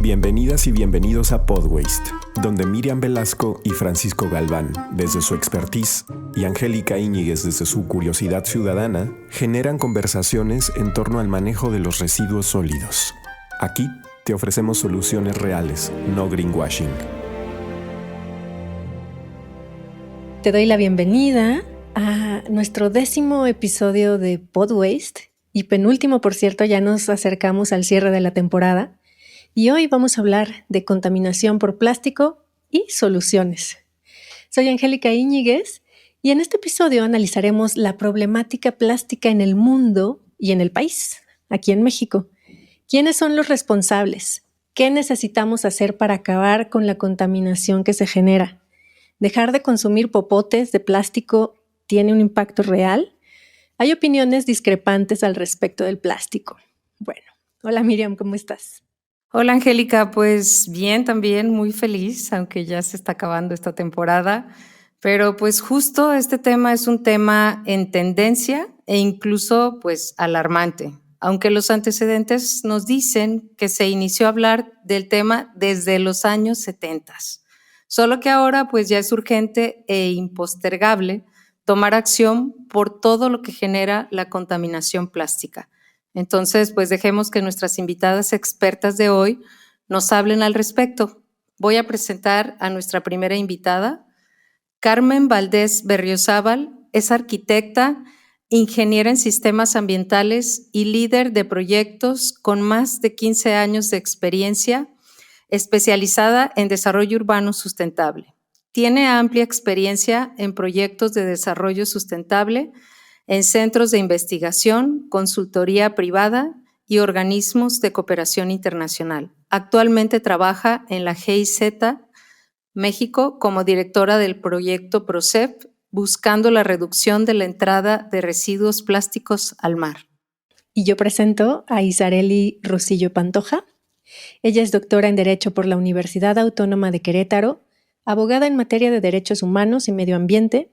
Bienvenidas y bienvenidos a Podwaste, donde Miriam Velasco y Francisco Galván, desde su expertise, y Angélica Íñiguez desde su curiosidad ciudadana, generan conversaciones en torno al manejo de los residuos sólidos. Aquí te ofrecemos soluciones reales, no greenwashing. Te doy la bienvenida a nuestro 10º episodio de Podwaste y penúltimo, por cierto, ya nos acercamos al cierre de la temporada y hoy vamos a hablar de contaminación por plástico y soluciones. Soy Angélica Íñiguez y en este episodio analizaremos la problemática plástica en el mundo y en el país, aquí en México. ¿Quiénes son los responsables? ¿Qué necesitamos hacer para acabar con la contaminación que se genera? ¿Dejar de consumir popotes de plástico tiene un impacto real? Hay opiniones discrepantes al respecto del plástico. Bueno, hola Miriam, ¿cómo estás? Hola Angélica, pues bien, también muy feliz, aunque ya se está acabando esta temporada, pero pues justo este tema es un tema en tendencia e incluso pues alarmante, aunque los antecedentes nos dicen que se inició a hablar del tema desde los años 70. Solo que ahora pues ya es urgente e impostergable tomar acción por todo lo que genera la contaminación plástica. Entonces, pues dejemos que nuestras invitadas expertas de hoy nos hablen al respecto. Voy a presentar a nuestra primera invitada. Carmen Valdés Berriozábal es arquitecta, ingeniera en sistemas ambientales y líder de proyectos con más de 15 años de experiencia, especializada en desarrollo urbano sustentable. Tiene amplia experiencia en proyectos de desarrollo sustentable, en centros de investigación, consultoría privada y organismos de cooperación internacional. Actualmente trabaja en la GIZ México como directora del proyecto PROCEP, buscando la reducción de la entrada de residuos plásticos al mar. Y yo presento a Isareli Rosillo Pantoja. Ella es doctora en Derecho por la Universidad Autónoma de Querétaro, abogada en materia de derechos humanos y medio ambiente.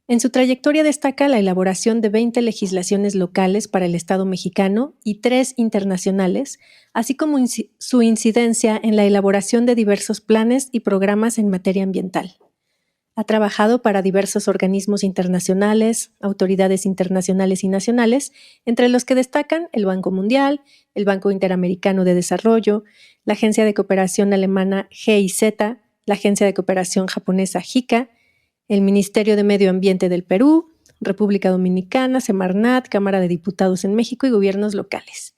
En su trayectoria destaca la elaboración de 20 legislaciones locales para el Estado mexicano y 3 internacionales, así como su incidencia en la elaboración de diversos planes y programas en materia ambiental. Ha trabajado para diversos organismos internacionales, autoridades internacionales y nacionales, entre los que destacan el Banco Mundial, el Banco Interamericano de Desarrollo, la Agencia de Cooperación Alemana GIZ, la Agencia de Cooperación Japonesa JICA, el Ministerio de Medio Ambiente del Perú, República Dominicana, Semarnat, Cámara de Diputados en México y gobiernos locales.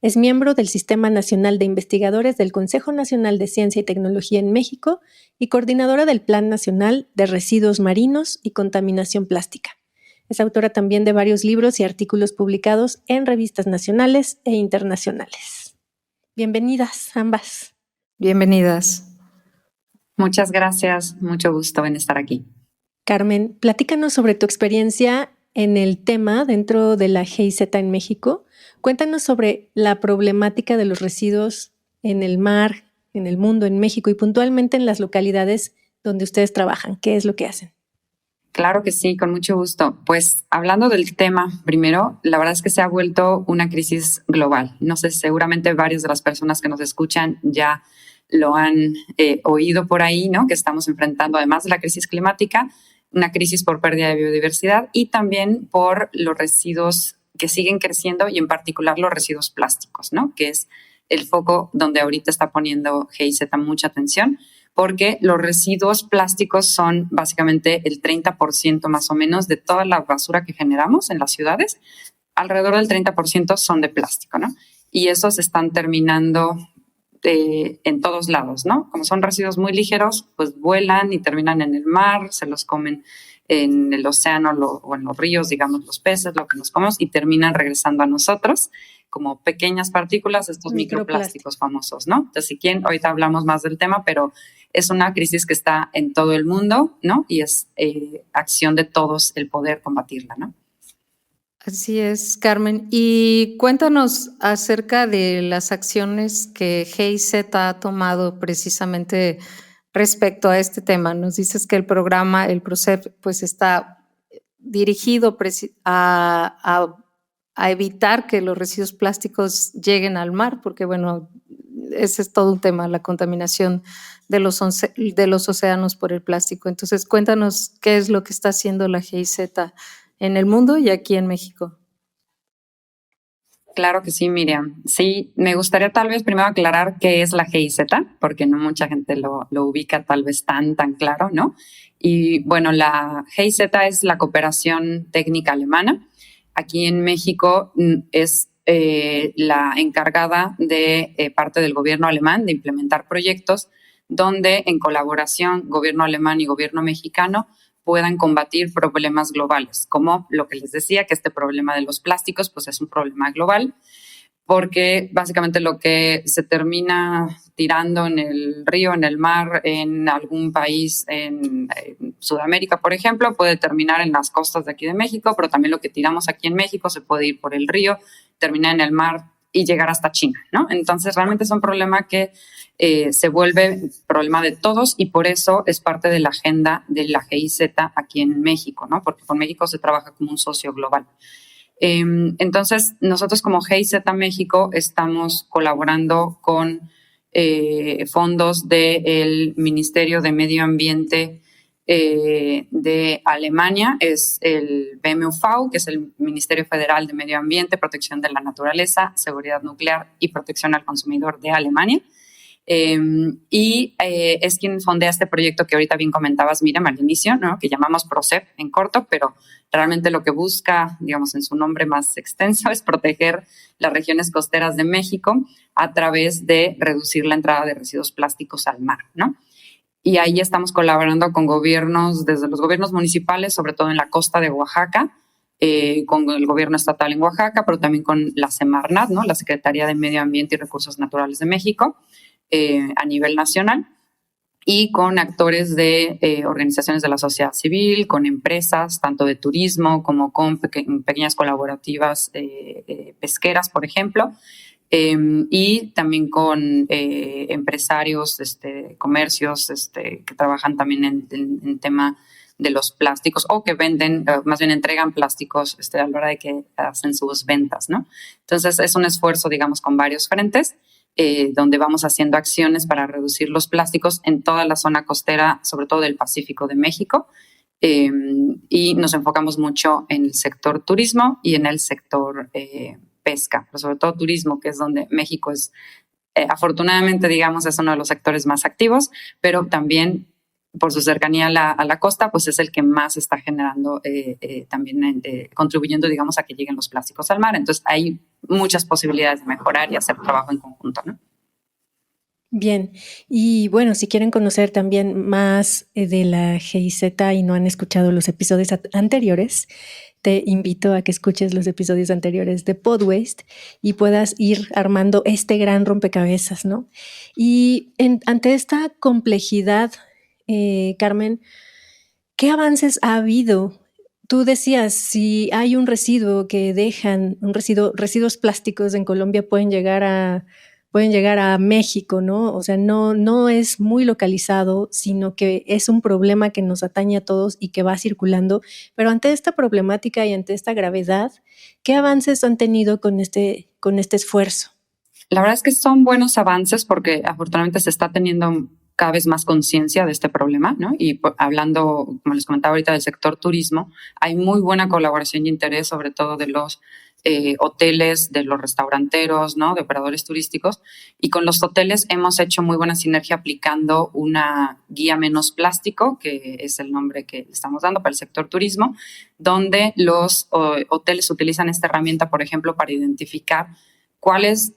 Es miembro del Sistema Nacional de Investigadores del Consejo Nacional de Ciencia y Tecnología en México y coordinadora del Plan Nacional de Residuos Marinos y Contaminación Plástica. Es autora también de varios libros y artículos publicados en revistas nacionales e internacionales. Bienvenidas ambas. Bienvenidas. Muchas gracias, mucho gusto en estar aquí. Carmen, platícanos sobre tu experiencia en el tema dentro de la GIZ en México. Cuéntanos sobre la problemática de los residuos en el mar, en el mundo, en México y puntualmente en las localidades donde ustedes trabajan. ¿Qué es lo que hacen? Claro que sí, con mucho gusto. Pues hablando del tema, primero, la verdad es que se ha vuelto una crisis global. No sé, seguramente varias de las personas que nos escuchan ya lo han oído por ahí, ¿no? Que estamos enfrentando, además de la crisis climática, una crisis por pérdida de biodiversidad y también por los residuos que siguen creciendo y en particular los residuos plásticos, ¿no? Que es el foco donde ahorita está poniendo GIZ mucha atención, porque los residuos plásticos son básicamente el 30% más o menos de toda la basura que generamos en las ciudades. Alrededor del 30% son de plástico, ¿no? Y esos están terminando en todos lados, ¿no? Como son residuos muy ligeros, pues vuelan y terminan en el mar, se los comen en el océano o en los ríos, digamos, los peces, lo que nos comemos, y terminan regresando a nosotros como pequeñas partículas, estos microplásticos famosos, ¿no? Entonces, si quieren, ahorita hablamos más del tema, pero es una crisis que está en todo el mundo, ¿no? Y es acción de todos el poder combatirla, ¿no? Así es, Carmen. Y cuéntanos acerca de las acciones que GIZ ha tomado precisamente respecto a este tema. Nos dices que el programa, el PROCEP, pues está dirigido a evitar que los residuos plásticos lleguen al mar, porque bueno, ese es todo un tema, la contaminación de los océanos por el plástico. Entonces, cuéntanos qué es lo que está haciendo la GIZ en el mundo y aquí en México. Claro que sí, Miriam. Sí, me gustaría tal vez primero aclarar qué es la GIZ, porque no mucha gente lo ubica tal vez tan claro, ¿no? Y bueno, la GIZ es la Cooperación Técnica Alemana. Aquí en México es la encargada de parte del gobierno alemán de implementar proyectos donde en colaboración gobierno alemán y gobierno mexicano puedan combatir problemas globales, como lo que les decía, que este problema de los plásticos pues es un problema global, porque básicamente lo que se termina tirando en el río, en el mar, en algún país en Sudamérica, por ejemplo, puede terminar en las costas de aquí de México, pero también lo que tiramos aquí en México se puede ir por el río, terminar en el mar y llegar hasta China, ¿no? Entonces realmente es un problema que se vuelve problema de todos y por eso es parte de la agenda de la GIZ aquí en México, ¿no? Porque con México se trabaja como un socio global. Entonces, nosotros como GIZ México estamos colaborando con fondos del Ministerio de Medio Ambiente de Alemania, es el BMUV, que es el Ministerio Federal de Medio Ambiente, Protección de la Naturaleza, Seguridad Nuclear y Protección al Consumidor de Alemania. Es quien fondea este proyecto que ahorita bien comentabas, Miriam, al inicio, ¿no? Que llamamos PROCEP en corto, pero realmente lo que busca, digamos, en su nombre más extenso, es proteger las regiones costeras de México a través de reducir la entrada de residuos plásticos al mar, ¿no? Y ahí estamos colaborando con gobiernos, desde los gobiernos municipales, sobre todo en la costa de Oaxaca, con el gobierno estatal en Oaxaca, pero también con la Semarnat, ¿no? La Secretaría de Medio Ambiente y Recursos Naturales de México, a nivel nacional, y con actores de organizaciones de la sociedad civil, con empresas, tanto de turismo como con pequeñas colaborativas pesqueras, por ejemplo, y también con empresarios, comercios que trabajan también en tema de los plásticos o que venden, más bien entregan plásticos a la hora de que hacen sus ventas, ¿no? Entonces es un esfuerzo, digamos, con varios frentes, donde vamos haciendo acciones para reducir los plásticos en toda la zona costera, sobre todo del Pacífico de México, y nos enfocamos mucho en el sector turismo y en el sector pesca, pero sobre todo turismo, que es donde México es, afortunadamente, digamos, es uno de los sectores más activos, pero también por su cercanía a la costa, pues es el que más está generando, también contribuyendo, digamos, a que lleguen los plásticos al mar. Entonces hay muchas posibilidades de mejorar y hacer trabajo en conjunto, ¿no? Bien, y bueno, si quieren conocer también más de la GIZ y no han escuchado los episodios anteriores, te invito a que escuches los episodios anteriores de Podwaste y puedas ir armando este gran rompecabezas, ¿no? Y ante esta complejidad, Carmen, ¿qué avances ha habido? Tú decías, si hay un residuo que dejan, residuos plásticos en Colombia pueden llegar a México, ¿no? O sea, no es muy localizado, sino que es un problema que nos atañe a todos y que va circulando. Pero ante esta problemática y ante esta gravedad, ¿qué avances han tenido con este esfuerzo? La verdad es que son buenos avances porque afortunadamente se está teniendo cada vez más conciencia de este problema, ¿no? Y hablando, como les comentaba ahorita, del sector turismo, hay muy buena colaboración y interés, sobre todo de los hoteles, de los restauranteros, ¿no? De operadores turísticos. Y con los hoteles hemos hecho muy buena sinergia aplicando una guía menos plástico, que es el nombre que le estamos dando para el sector turismo, donde los hoteles utilizan esta herramienta, por ejemplo, para identificar cuáles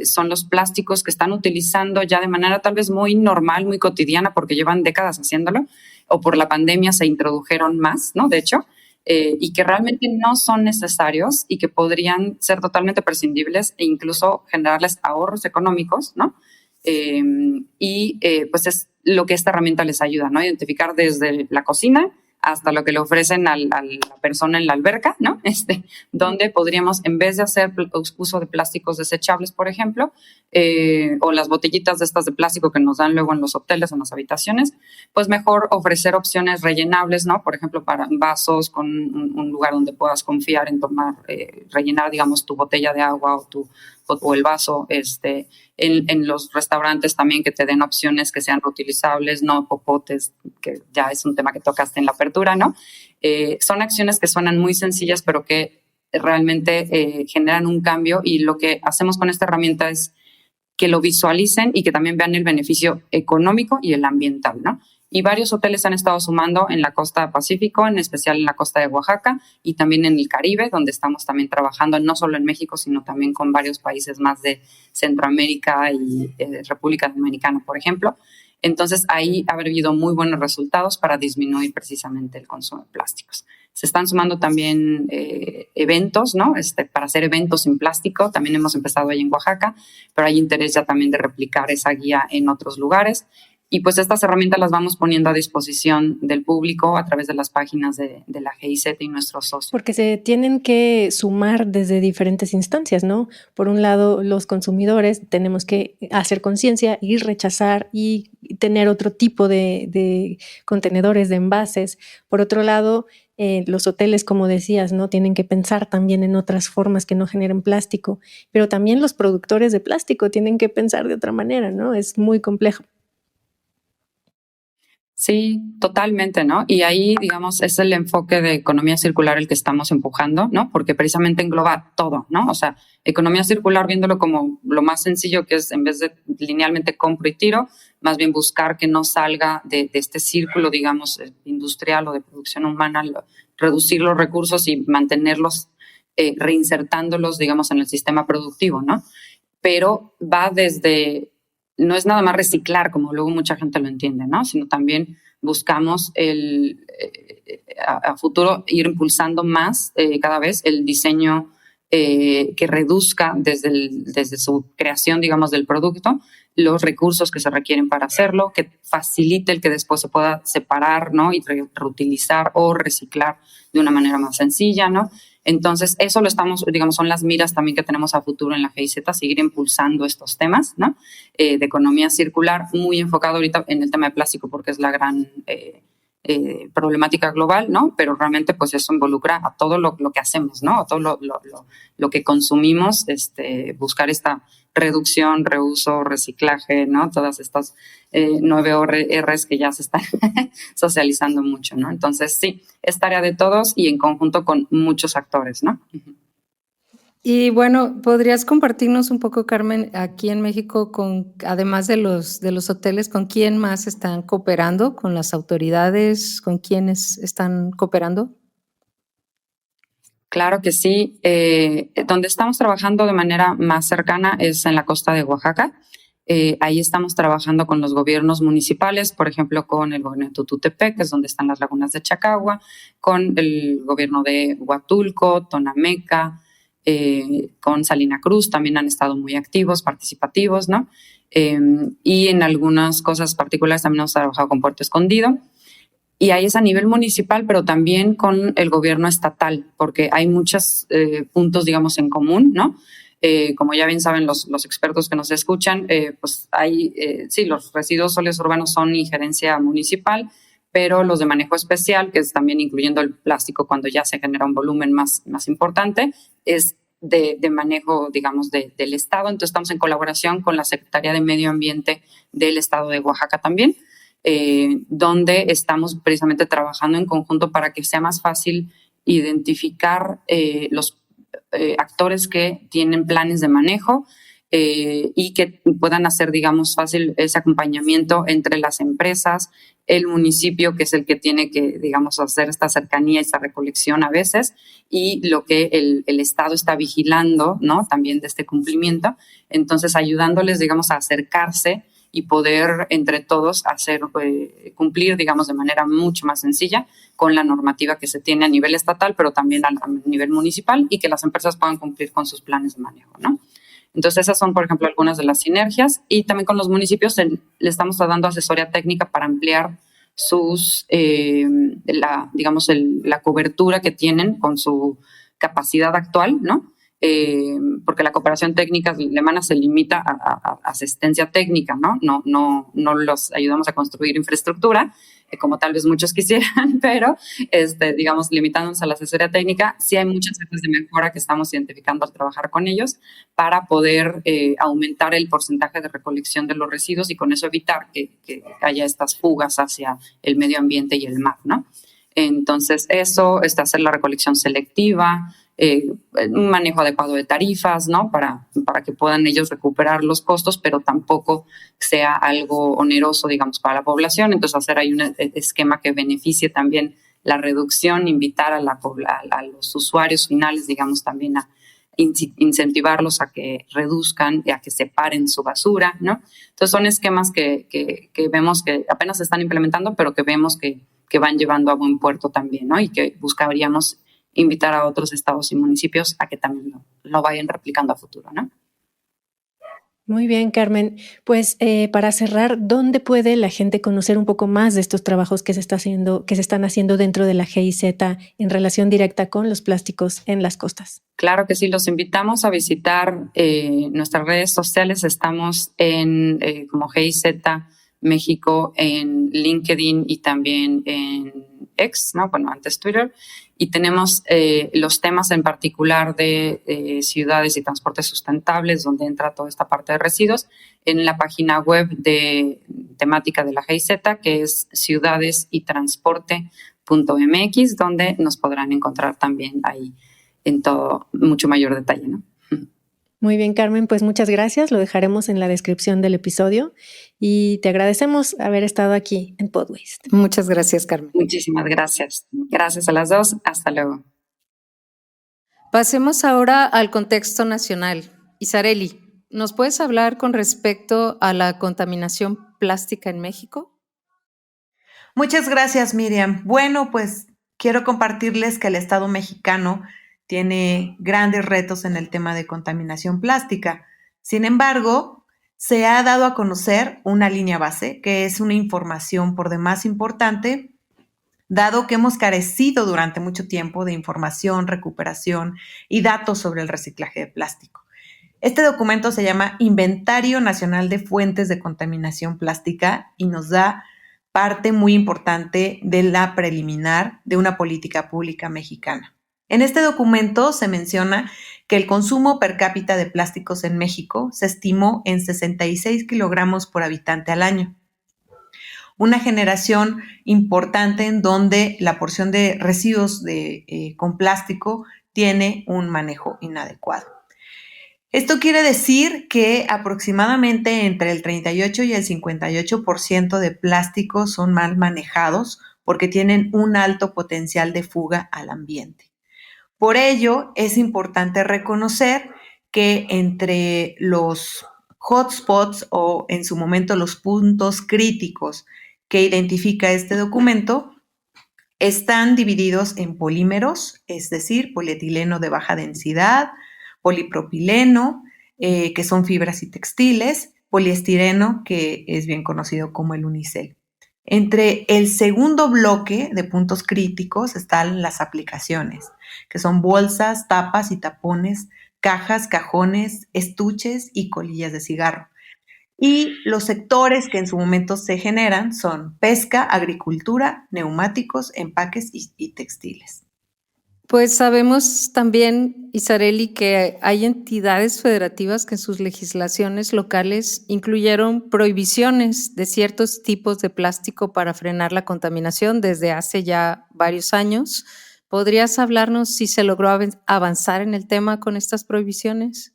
son los plásticos que están utilizando ya de manera tal vez muy normal, muy cotidiana, porque llevan décadas haciéndolo, o por la pandemia se introdujeron más, ¿no? De hecho, y que realmente no son necesarios y que podrían ser totalmente prescindibles e incluso generarles ahorros económicos, ¿no? Pues es lo que esta herramienta les ayuda, ¿no? Identificar desde la cocina hasta lo que le ofrecen a la persona en la alberca, ¿no? Donde podríamos, en vez de hacer uso de plásticos desechables, por ejemplo, o las botellitas de estas de plástico que nos dan luego en los hoteles, en las habitaciones, pues mejor ofrecer opciones rellenables, ¿no? Por ejemplo, para vasos con un lugar donde puedas confiar en tomar, rellenar, digamos, tu botella de agua o o el vaso, en los restaurantes también, que te den opciones que sean reutilizables, no popotes, que ya es un tema que tocaste en la apertura, ¿no? Son acciones que suenan muy sencillas, pero que realmente generan un cambio, y lo que hacemos con esta herramienta es que lo visualicen y que también vean el beneficio económico y el ambiental, ¿no? Y varios hoteles han estado sumando en la costa Pacífico, en especial en la costa de Oaxaca y también en el Caribe, donde estamos también trabajando no solo en México, sino también con varios países más de Centroamérica y República Dominicana, por ejemplo. Entonces, ahí ha habido muy buenos resultados para disminuir precisamente el consumo de plásticos. Se están sumando también eventos, ¿no? Para hacer eventos sin plástico. También hemos empezado ahí en Oaxaca, pero hay interés ya también de replicar esa guía en otros lugares. Y pues estas herramientas las vamos poniendo a disposición del público a través de las páginas de la GIZ y nuestros socios. Porque se tienen que sumar desde diferentes instancias, ¿no? Por un lado, los consumidores tenemos que hacer conciencia y rechazar y tener otro tipo de contenedores, de envases. Por otro lado, los hoteles, como decías, ¿no? Tienen que pensar también en otras formas que no generen plástico, pero también los productores de plástico tienen que pensar de otra manera, ¿no? Es muy complejo. Sí, totalmente, ¿no? Y ahí, digamos, es el enfoque de economía circular el que estamos empujando, ¿no? Porque precisamente engloba todo, ¿no? O sea, economía circular viéndolo como lo más sencillo, que es en vez de linealmente compro y tiro, más bien buscar que no salga de este círculo, digamos, industrial o de producción humana, reducir los recursos y mantenerlos, reinsertándolos, digamos, en el sistema productivo, ¿no? Pero va desde... No es nada más reciclar, como luego mucha gente lo entiende, ¿no? Sino también buscamos a futuro ir impulsando más cada vez el diseño que reduzca desde su creación, digamos, del producto, los recursos que se requieren para hacerlo, que facilite el que después se pueda separar, ¿no? Y reutilizar o reciclar de una manera más sencilla, ¿no? Entonces, eso lo estamos, digamos, son las miras también que tenemos a futuro en la GIZ, seguir impulsando estos temas, ¿no? De economía circular, muy enfocado ahorita en el tema de plástico, porque es la gran problemática global, ¿no? Pero realmente, pues, eso involucra a todo lo que hacemos, ¿no? A todo lo que consumimos, buscar esta reducción, reuso, reciclaje, ¿no? Todas estas 9 R's que ya se están socializando mucho, ¿no? Entonces, sí, es tarea de todos y en conjunto con muchos actores, ¿no? Y bueno, ¿podrías compartirnos un poco, Carmen, aquí en México, además de los hoteles, con quién más están cooperando? ¿Con las autoridades? ¿Con quiénes están cooperando? Claro que sí. Donde estamos trabajando de manera más cercana es en la costa de Oaxaca. Ahí estamos trabajando con los gobiernos municipales, por ejemplo, con el gobierno de Tututepec, que es donde están las lagunas de Chacagua, con el gobierno de Huatulco, Tonameca, con Salina Cruz, también han estado muy activos, participativos, ¿no? Y en algunas cosas particulares también hemos trabajado con Puerto Escondido. Y ahí es a nivel municipal, pero también con el gobierno estatal, porque hay muchos puntos, digamos, en común, ¿no? Como ya bien saben los expertos que nos escuchan, pues hay, sí, los residuos sólidos urbanos son injerencia municipal, pero los de manejo especial, que es también incluyendo el plástico cuando ya se genera un volumen más importante, es de manejo, digamos, del Estado. Entonces estamos en colaboración con la Secretaría de Medio Ambiente del Estado de Oaxaca también, donde estamos precisamente trabajando en conjunto para que sea más fácil identificar los actores que tienen planes de manejo y que puedan hacer, digamos, fácil ese acompañamiento entre las empresas, el municipio, que es el que tiene que, digamos, hacer esta cercanía, esta recolección a veces, y lo que el Estado está vigilando, ¿no? También de este cumplimiento. Entonces, ayudándoles, digamos, a acercarse y poder entre todos hacer cumplir, digamos, de manera mucho más sencilla con la normativa que se tiene a nivel estatal, pero también a nivel municipal, y que las empresas puedan cumplir con sus planes de manejo, ¿no? Entonces, esas son, por ejemplo, algunas de las sinergias. Y también con los municipios le estamos dando asesoría técnica para ampliar sus, la cobertura que tienen con su capacidad actual, ¿no? Porque la cooperación técnica alemana se limita a asistencia técnica, ¿no? No los ayudamos a construir infraestructura. como tal vez muchos quisieran, pero digamos, limitándonos a la asesoría técnica, sí hay muchas áreas de mejora que estamos identificando al trabajar con ellos para poder aumentar el porcentaje de recolección de los residuos y con eso evitar que haya estas fugas hacia el medio ambiente y el mar, ¿no? Entonces, eso, hacer la recolección selectiva, un manejo adecuado de tarifas, ¿no? Para que puedan ellos recuperar los costos, pero tampoco sea algo oneroso, digamos, para la población. Entonces, hacer ahí un esquema que beneficie también la reducción, invitar a los usuarios finales, digamos, también a incentivarlos a que reduzcan y a que separen su basura, ¿no? Entonces, son esquemas que vemos que apenas se están implementando, pero que vemos que van llevando a buen puerto también, ¿no? Y que buscaríamos invitar a otros estados y municipios a que también lo vayan replicando a futuro, ¿no? Muy bien, Carmen. Pues para cerrar, ¿dónde puede la gente conocer un poco más de estos trabajos que se están haciendo dentro de la GIZ en relación directa con los plásticos en las costas? Claro que sí, los invitamos a visitar nuestras redes sociales. Estamos como GIZ México en LinkedIn y también en X, ¿no? Bueno, antes Twitter. Y tenemos los temas en particular de ciudades y transportes sustentables, donde entra toda esta parte de residuos, en la página web de temática de la GIZ, que es ciudadesytransporte.mx, donde nos podrán encontrar también ahí en todo mucho mayor detalle, ¿no? Muy bien, Carmen, pues muchas gracias. Lo dejaremos en la descripción del episodio y te agradecemos haber estado aquí en Podwaste. Muchas gracias, Carmen. Muchísimas gracias. Gracias a las dos. Hasta luego. Pasemos ahora al contexto nacional. Isareli, ¿nos puedes hablar con respecto a la contaminación plástica en México? Muchas gracias, Miriam. Bueno, pues quiero compartirles que el Estado mexicano tiene grandes retos en el tema de contaminación plástica. Sin embargo, se ha dado a conocer una línea base, que es una información por demás importante, dado que hemos carecido durante mucho tiempo de información, recuperación y datos sobre el reciclaje de plástico. Este documento se llama Inventario Nacional de Fuentes de Contaminación Plástica y nos da parte muy importante de la preliminar de una política pública mexicana. En este documento se menciona que el consumo per cápita de plásticos en México se estimó en 66 kilogramos por habitante al año. Una generación importante en donde la porción de residuos con plástico tiene un manejo inadecuado. Esto quiere decir que aproximadamente entre el 38 y el 58% de plásticos son mal manejados porque tienen un alto potencial de fuga al ambiente. Por ello, es importante reconocer que entre los hotspots o en su momento los puntos críticos que identifica este documento están divididos en polímeros, es decir, polietileno de baja densidad, polipropileno, que son fibras y textiles, poliestireno, que es bien conocido como el unicel. Entre el segundo bloque de puntos críticos están las aplicaciones, que son bolsas, tapas y tapones, cajas, cajones, estuches y colillas de cigarro. Y los sectores que en su momento se generan son pesca, agricultura, neumáticos, empaques y textiles. Pues sabemos también, Isareli, que hay entidades federativas que en sus legislaciones locales incluyeron prohibiciones de ciertos tipos de plástico para frenar la contaminación desde hace ya varios años. ¿Podrías hablarnos si se logró avanzar en el tema con estas prohibiciones?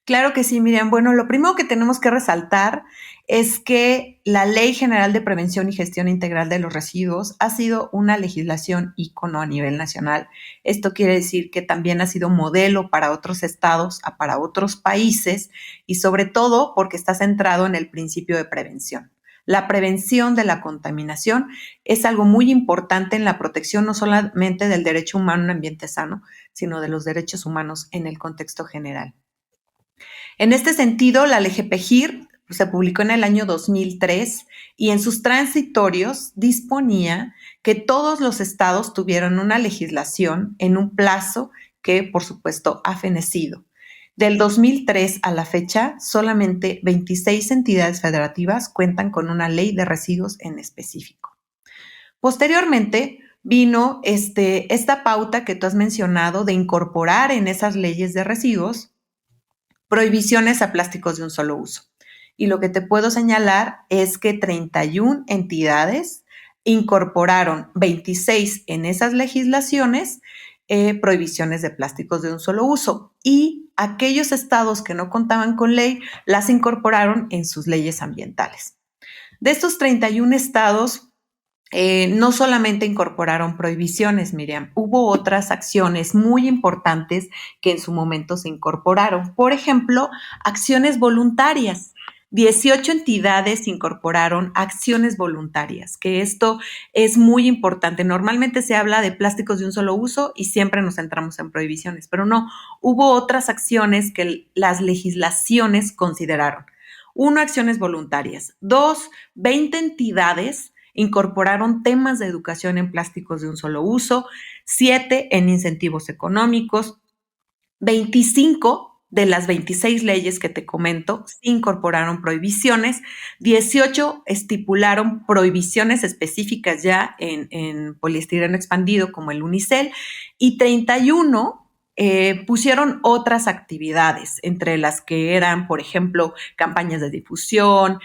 Claro que sí, Miriam. Bueno, lo primero que tenemos que resaltar es que la Ley General de Prevención y Gestión Integral de los Residuos ha sido una legislación ícono a nivel nacional. Esto quiere decir que también ha sido modelo para otros estados, para otros países y sobre todo porque está centrado en el principio de prevención. La prevención de la contaminación es algo muy importante en la protección no solamente del derecho humano a un ambiente sano, sino de los derechos humanos en el contexto general. En este sentido, la LGPGIR se publicó en el año 2003 y en sus transitorios disponía que todos los estados tuvieron una legislación en un plazo que, por supuesto, ha fenecido. Del 2003 a la fecha, solamente 26 entidades federativas cuentan con una ley de residuos en específico. Posteriormente vino esta pauta que tú has mencionado de incorporar en esas leyes de residuos prohibiciones a plásticos de un solo uso. Y lo que te puedo señalar es que 31 entidades incorporaron 26 en esas legislaciones prohibiciones de plásticos de un solo uso, y aquellos estados que no contaban con ley las incorporaron en sus leyes ambientales. De estos 31 estados, no solamente incorporaron prohibiciones, Miriam, hubo otras acciones muy importantes que en su momento se incorporaron. Por ejemplo, acciones voluntarias. 18 entidades incorporaron acciones voluntarias, que esto es muy importante. Normalmente se habla de plásticos de un solo uso y siempre nos centramos en prohibiciones, pero no, hubo otras acciones que las legislaciones consideraron. 1, acciones voluntarias. 2, 20 entidades incorporaron temas de educación en plásticos de un solo uso. 7, en incentivos económicos. 25 de las 26 leyes que te comento incorporaron prohibiciones. 18 estipularon prohibiciones específicas ya en poliestireno expandido como el unicel, y 31 pusieron otras actividades, entre las que eran, por ejemplo, campañas de difusión,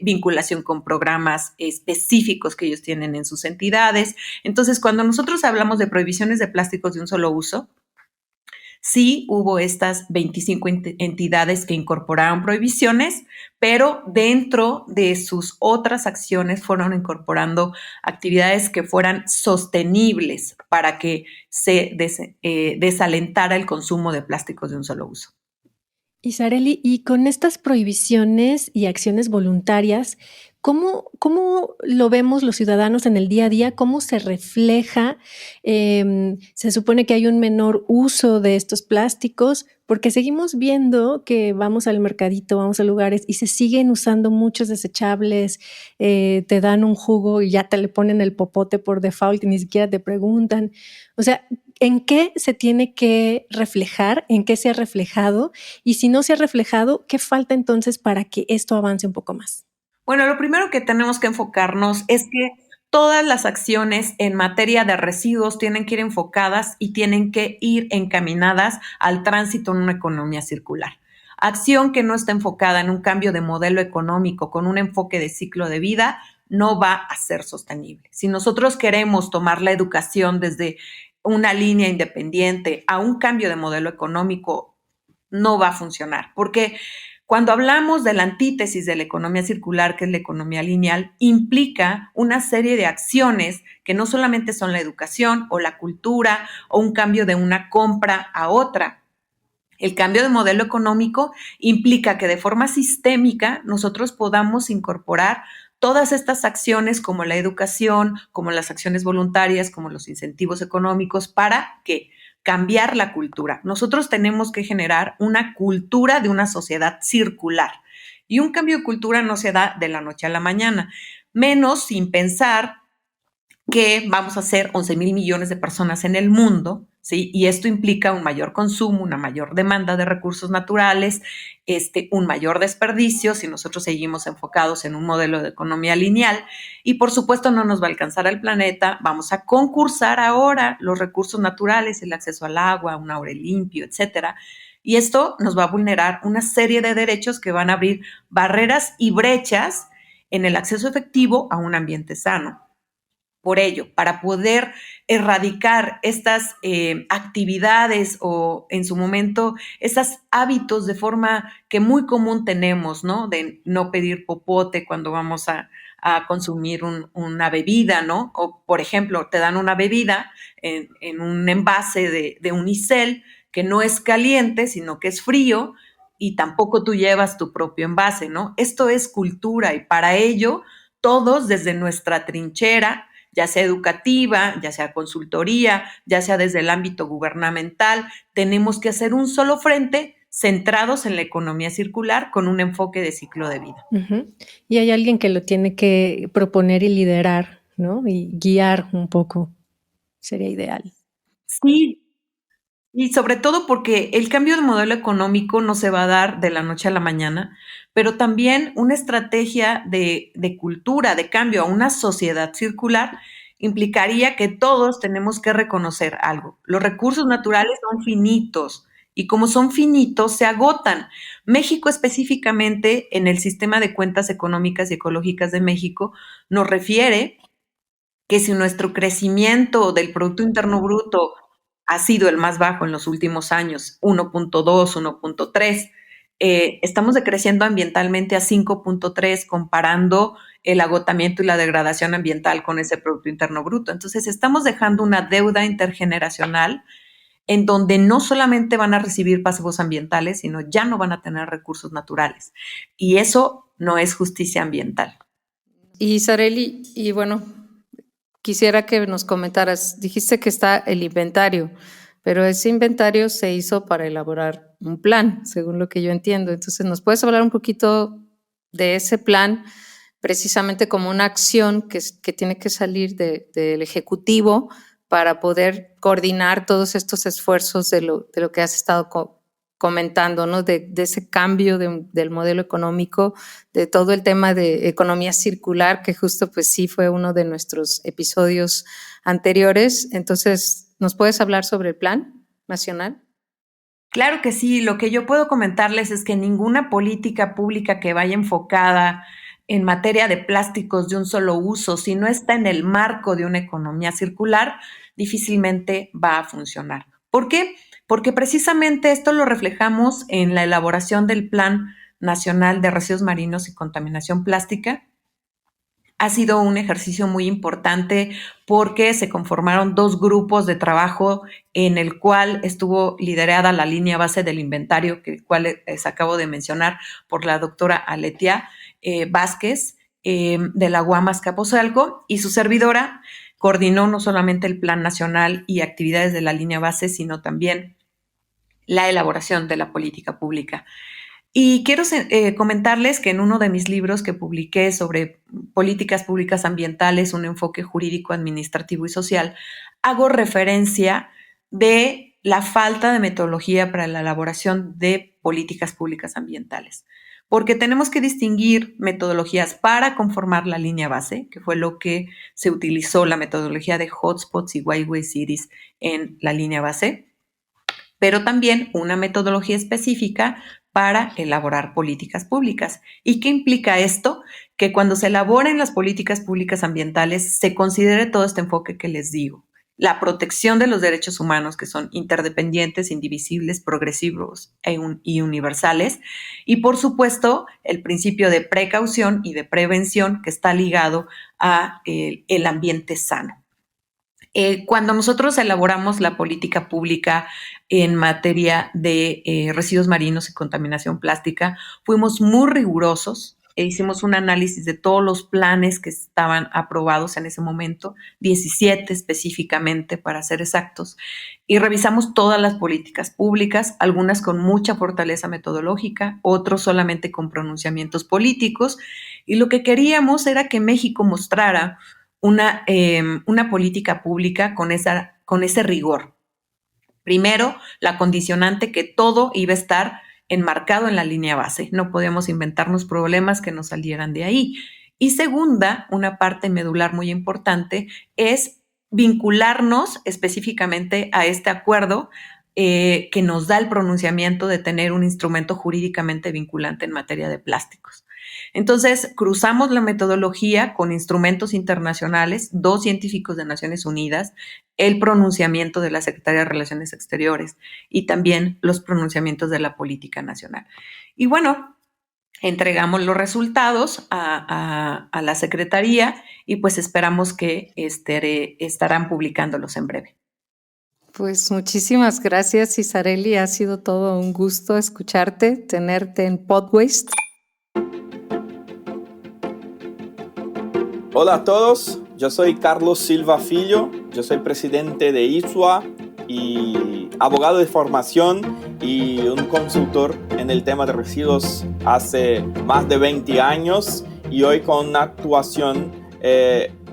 vinculación con programas específicos que ellos tienen en sus entidades. Entonces, cuando nosotros hablamos de prohibiciones de plásticos de un solo uso, sí hubo estas 25 entidades que incorporaron prohibiciones, pero dentro de sus otras acciones fueron incorporando actividades que fueran sostenibles para que se desalentara el consumo de plásticos de un solo uso. Isareli, y con estas prohibiciones y acciones voluntarias, ¿cómo lo vemos los ciudadanos en el día a día? ¿Cómo se refleja? Se supone que hay un menor uso de estos plásticos, porque seguimos viendo que vamos al mercadito, vamos a lugares y se siguen usando muchos desechables, te dan un jugo y ya te le ponen el popote por default y ni siquiera te preguntan. O sea, ¿en qué se tiene que reflejar? ¿En qué se ha reflejado? Y si no se ha reflejado, ¿qué falta entonces para que esto avance un poco más? Bueno, lo primero que tenemos que enfocarnos es que todas las acciones en materia de residuos tienen que ir enfocadas y tienen que ir encaminadas al tránsito en una economía circular. Acción que no está enfocada en un cambio de modelo económico con un enfoque de ciclo de vida no va a ser sostenible. Si nosotros queremos tomar la educación desde una línea independiente a un cambio de modelo económico, no va a funcionar, porque cuando hablamos de la antítesis de la economía circular, que es la economía lineal, implica una serie de acciones que no solamente son la educación o la cultura o un cambio de una compra a otra. El cambio de modelo económico implica que de forma sistémica nosotros podamos incorporar todas estas acciones como la educación, como las acciones voluntarias, como los incentivos económicos, para que cambiar la cultura. Nosotros tenemos que generar una cultura de una sociedad circular. Y un cambio de cultura no se da de la noche a la mañana, menos sin pensar que vamos a ser 11,000 millones de personas en el mundo, ¿sí? Y esto implica un mayor consumo, una mayor demanda de recursos naturales, un mayor desperdicio si nosotros seguimos enfocados en un modelo de economía lineal, y por supuesto no nos va a alcanzar el planeta. Vamos a concursar ahora los recursos naturales, el acceso al agua, un aire limpio, etcétera. Y esto nos va a vulnerar una serie de derechos que van a abrir barreras y brechas en el acceso efectivo a un ambiente sano. Por ello, para poder erradicar estas actividades o en su momento esos hábitos de forma que muy común tenemos, ¿no? De no pedir popote cuando vamos a consumir una bebida, ¿no? O, por ejemplo, te dan una bebida en un envase de unicel que no es caliente, sino que es frío, y tampoco tú llevas tu propio envase, ¿no? Esto es cultura, y para ello todos desde nuestra trinchera, ya sea educativa, ya sea consultoría, ya sea desde el ámbito gubernamental, tenemos que hacer un solo frente centrados en la economía circular con un enfoque de ciclo de vida. Uh-huh. Y hay alguien que lo tiene que proponer y liderar, ¿no? Y guiar un poco. Sería ideal. Sí, y sobre todo porque el cambio de modelo económico no se va a dar de la noche a la mañana, pero también una estrategia de cultura, de cambio a una sociedad circular, implicaría que todos tenemos que reconocer algo. Los recursos naturales son finitos y como son finitos, se agotan. México específicamente, en el sistema de cuentas económicas y ecológicas de México, nos refiere que si nuestro crecimiento del Producto Interno Bruto ha sido el más bajo en los últimos años, 1.2, 1.3, estamos decreciendo ambientalmente a 5.3, comparando el agotamiento y la degradación ambiental con ese Producto Interno Bruto. Entonces, estamos dejando una deuda intergeneracional en donde no solamente van a recibir pasivos ambientales, sino ya no van a tener recursos naturales. Y eso no es justicia ambiental. Y Sareli, y bueno, quisiera que nos comentaras, dijiste que está el inventario, pero ese inventario se hizo para elaborar un plan, según lo que yo entiendo. Entonces, ¿nos puedes hablar un poquito de ese plan, precisamente como una acción que tiene que salir del Ejecutivo para poder coordinar todos estos esfuerzos de lo que has estado comentando, ¿no? De ese cambio del modelo económico, de todo el tema de economía circular, que justo pues sí fue uno de nuestros episodios anteriores. Entonces, ¿nos puedes hablar sobre el plan nacional? Claro que sí. Lo que yo puedo comentarles es que ninguna política pública que vaya enfocada en materia de plásticos de un solo uso, si no está en el marco de una economía circular, difícilmente va a funcionar. ¿Por qué? Porque precisamente esto lo reflejamos en la elaboración del Plan Nacional de Residuos Marinos y Contaminación Plástica. Ha sido un ejercicio muy importante porque se conformaron 2 grupos de trabajo en el cual estuvo liderada la línea base del inventario, que cual les acabo de mencionar, por la doctora Aletia Vázquez de la UAM Azcapotzalco, y su servidora coordinó no solamente el Plan Nacional y actividades de la línea base, sino también la elaboración de la política pública. Y quiero comentarles que en uno de mis libros que publiqué sobre políticas públicas ambientales, un enfoque jurídico, administrativo y social, hago referencia de la falta de metodología para la elaboración de políticas públicas ambientales. Porque tenemos que distinguir metodologías para conformar la línea base, que fue lo que se utilizó, la metodología de hotspots y whiteway cities en la línea base, pero también una metodología específica para elaborar políticas públicas. ¿Y qué implica esto? Que cuando se elaboren las políticas públicas ambientales se considere todo este enfoque que les digo. La protección de los derechos humanos, que son interdependientes, indivisibles, progresivos y universales. Y, por supuesto, el principio de precaución y de prevención, que está ligado a el ambiente sano. Cuando nosotros elaboramos la política pública en materia de residuos marinos y contaminación plástica, fuimos muy rigurosos. Hicimos un análisis de todos los planes que estaban aprobados en ese momento, 17 específicamente para ser exactos, y revisamos todas las políticas públicas, algunas con mucha fortaleza metodológica, otros solamente con pronunciamientos políticos, y lo que queríamos era que México mostrara una política pública con ese rigor. Primero, la condicionante que todo iba a estar enmarcado en la línea base. No podíamos inventarnos problemas que nos salieran de ahí. Y segunda, una parte medular muy importante, es vincularnos específicamente a este acuerdo que nos da el pronunciamiento de tener un instrumento jurídicamente vinculante en materia de plásticos. Entonces, cruzamos la metodología con instrumentos internacionales, 2 científicos de Naciones Unidas, el pronunciamiento de la Secretaría de Relaciones Exteriores y también los pronunciamientos de la política nacional. Y bueno, entregamos los resultados a la Secretaría y pues esperamos que estarán publicándolos en breve. Pues muchísimas gracias, Isareli. Ha sido todo un gusto escucharte, tenerte en Podwaste. Hola a todos, yo soy Carlos Silva Filho, yo soy presidente de ISUA y abogado de formación y un consultor en el tema de residuos hace más de 20 años y hoy con una actuación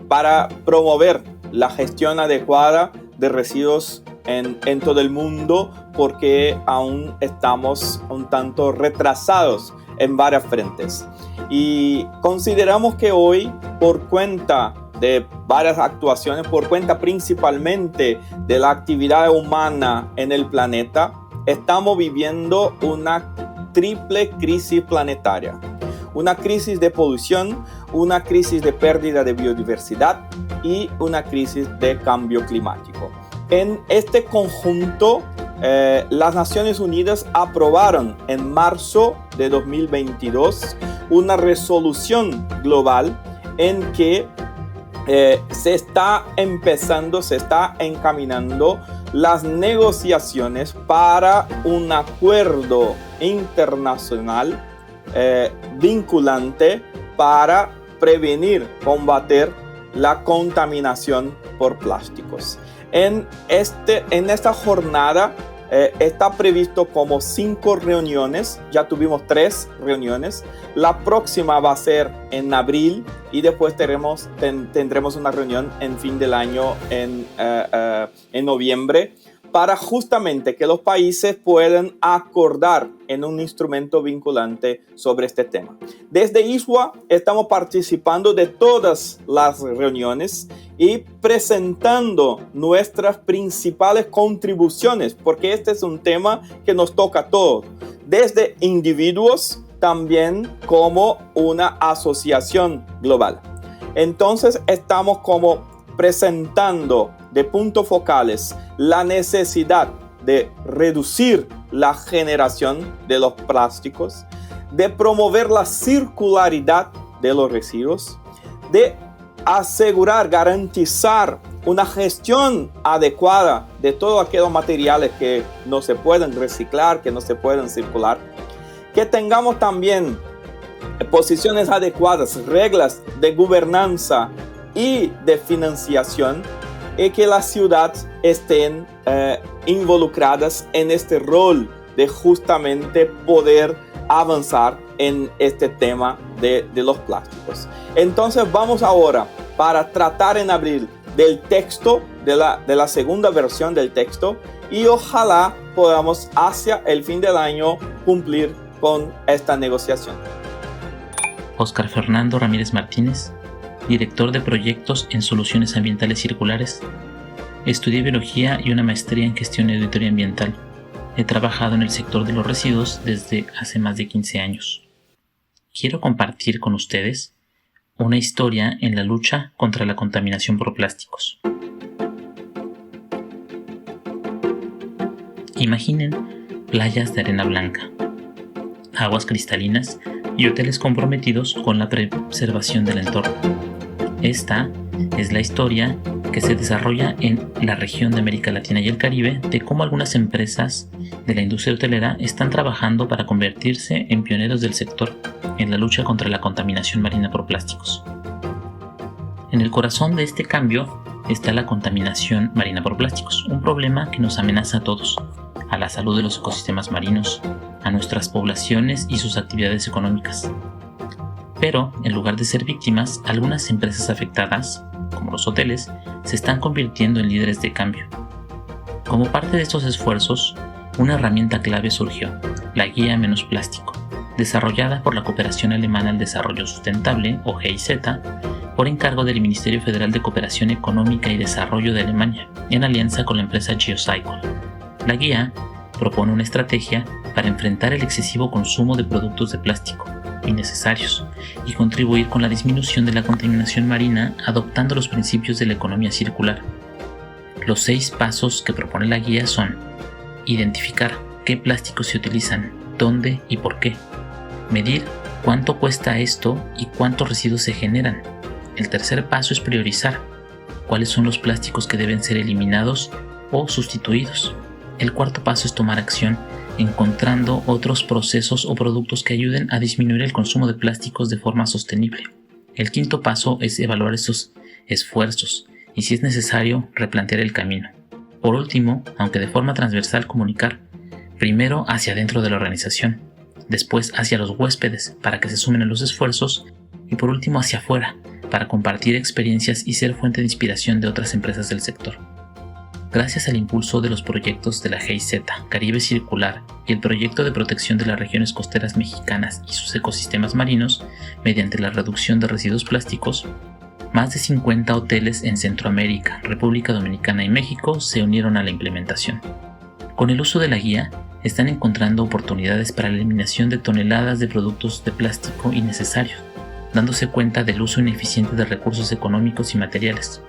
para promover la gestión adecuada de residuos en todo el mundo porque aún estamos un tanto retrasados en varias frentes. Y consideramos que hoy, por cuenta de varias actuaciones, por cuenta principalmente de la actividad humana en el planeta, estamos viviendo una triple crisis planetaria. Una crisis de polución, una crisis de pérdida de biodiversidad y una crisis de cambio climático. En este conjunto, las Naciones Unidas aprobaron en marzo de 2022 una resolución global en que se está encaminando las negociaciones para un acuerdo internacional vinculante para prevenir, combater la contaminación por plásticos. En esta jornada está previsto como 5 reuniones, ya tuvimos 3 reuniones, la próxima va a ser en abril y después tendremos una reunión en fin del año en noviembre, para justamente que los países puedan acordar en un instrumento vinculante sobre este tema. Desde ISWA estamos participando de todas las reuniones y presentando nuestras principales contribuciones, porque este es un tema que nos toca a todos, desde individuos también como una asociación global. Entonces estamos como presentando de puntos focales la necesidad de reducir la generación de los plásticos, de promover la circularidad de los residuos, de asegurar, garantizar una gestión adecuada de todos aquellos materiales que no se pueden reciclar, que no se pueden circular, que tengamos también posiciones adecuadas, reglas de gobernanza y de financiación, y que las ciudades estén involucradas en este rol de justamente poder avanzar en este tema de los plásticos. Entonces vamos ahora para tratar en abril del texto, de la segunda versión del texto, y ojalá podamos hacia el fin del año cumplir con esta negociación. Óscar Fernando Ramírez Martínez, director de proyectos en soluciones ambientales circulares. Estudié biología y una maestría en gestión y auditoría ambiental. He trabajado en el sector de los residuos desde hace más de 15 años. Quiero compartir con ustedes una historia en la lucha contra la contaminación por plásticos. Imaginen playas de arena blanca, aguas cristalinas y hoteles comprometidos con la preservación del entorno. Esta es la historia que se desarrolla en la región de América Latina y el Caribe de cómo algunas empresas de la industria hotelera están trabajando para convertirse en pioneros del sector en la lucha contra la contaminación marina por plásticos. En el corazón de este cambio está la contaminación marina por plásticos, un problema que nos amenaza a todos, a la salud de los ecosistemas marinos, a nuestras poblaciones y sus actividades económicas. Pero, en lugar de ser víctimas, algunas empresas afectadas, como los hoteles, se están convirtiendo en líderes de cambio. Como parte de estos esfuerzos, una herramienta clave surgió, la Guía Menos Plástico, desarrollada por la Cooperación Alemana al Desarrollo Sustentable, o GIZ, por encargo del Ministerio Federal de Cooperación Económica y Desarrollo de Alemania, en alianza con la empresa Geocycle. La guía propone una estrategia para enfrentar el excesivo consumo de productos de plástico innecesarios y contribuir con la disminución de la contaminación marina adoptando los principios de la economía circular. Los 6 pasos que propone la guía son: identificar qué plásticos se utilizan, dónde y por qué, medir cuánto cuesta esto y cuántos residuos se generan. El tercer paso es priorizar cuáles son los plásticos que deben ser eliminados o sustituidos. El cuarto paso es tomar acción encontrando otros procesos o productos que ayuden a disminuir el consumo de plásticos de forma sostenible. El quinto paso es evaluar estos esfuerzos y, si es necesario, replantear el camino. Por último, aunque de forma transversal, comunicar primero hacia dentro de la organización, después hacia los huéspedes para que se sumen a los esfuerzos y por último hacia afuera para compartir experiencias y ser fuente de inspiración de otras empresas del sector. Gracias al impulso de los proyectos de la GIZ, Caribe Circular y el proyecto de protección de las regiones costeras mexicanas y sus ecosistemas marinos mediante la reducción de residuos plásticos, Más de 50 hoteles en Centroamérica, República Dominicana y México se unieron a la implementación. Con el uso de la guía, están encontrando oportunidades para la eliminación de toneladas de productos de plástico innecesarios, dándose cuenta del uso ineficiente de recursos económicos y materiales.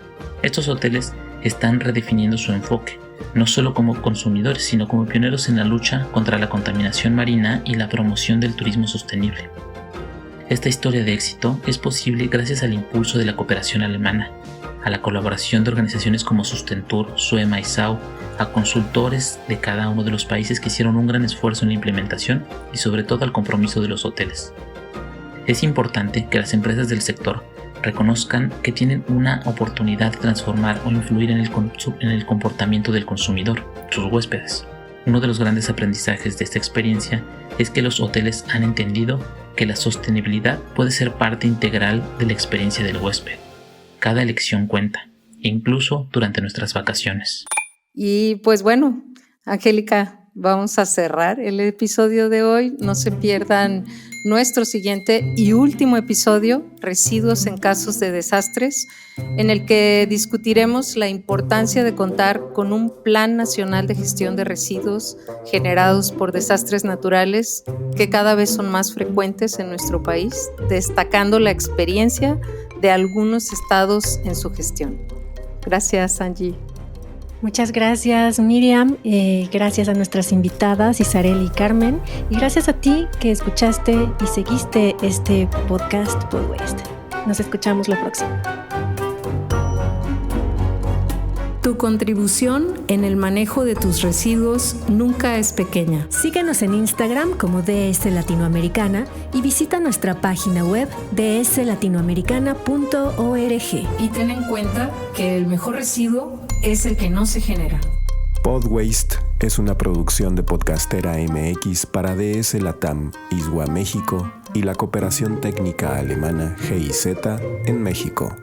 Estos hoteles están redefiniendo su enfoque, no solo como consumidores, sino como pioneros en la lucha contra la contaminación marina y la promoción del turismo sostenible. Esta historia de éxito es posible gracias al impulso de la cooperación alemana, a la colaboración de organizaciones como Sustentur, Suema y SAU, a consultores de cada uno de los países que hicieron un gran esfuerzo en la implementación y sobre todo al compromiso de los hoteles. Es importante que las empresas del sector reconozcan que tienen una oportunidad de transformar o influir en el comportamiento del consumidor, sus huéspedes. Uno de los grandes aprendizajes de esta experiencia es que los hoteles han entendido que la sostenibilidad puede ser parte integral de la experiencia del huésped. Cada elección cuenta, incluso durante nuestras vacaciones. Y pues bueno, Angélica, vamos a cerrar el episodio de hoy. No se pierdan nuestro siguiente y último episodio, Residuos en casos de desastres, en el que discutiremos la importancia de contar con un Plan Nacional de Gestión de Residuos generados por desastres naturales que cada vez son más frecuentes en nuestro país, destacando la experiencia de algunos estados en su gestión. Gracias, Angie. Muchas gracias, Miriam. Gracias a nuestras invitadas, Isareli y Carmen. Y gracias a ti que escuchaste y seguiste este podcast Pod Waste. Nos escuchamos la próxima. Tu contribución en el manejo de tus residuos nunca es pequeña. Síguenos en Instagram como DS Latinoamericana y visita nuestra página web dslatinoamericana.org. Y ten en cuenta que el mejor residuo es el que no se genera. Pod Waste es una producción de Podcastera MX para DS Latam, ISWA México y la cooperación técnica alemana GIZ en México.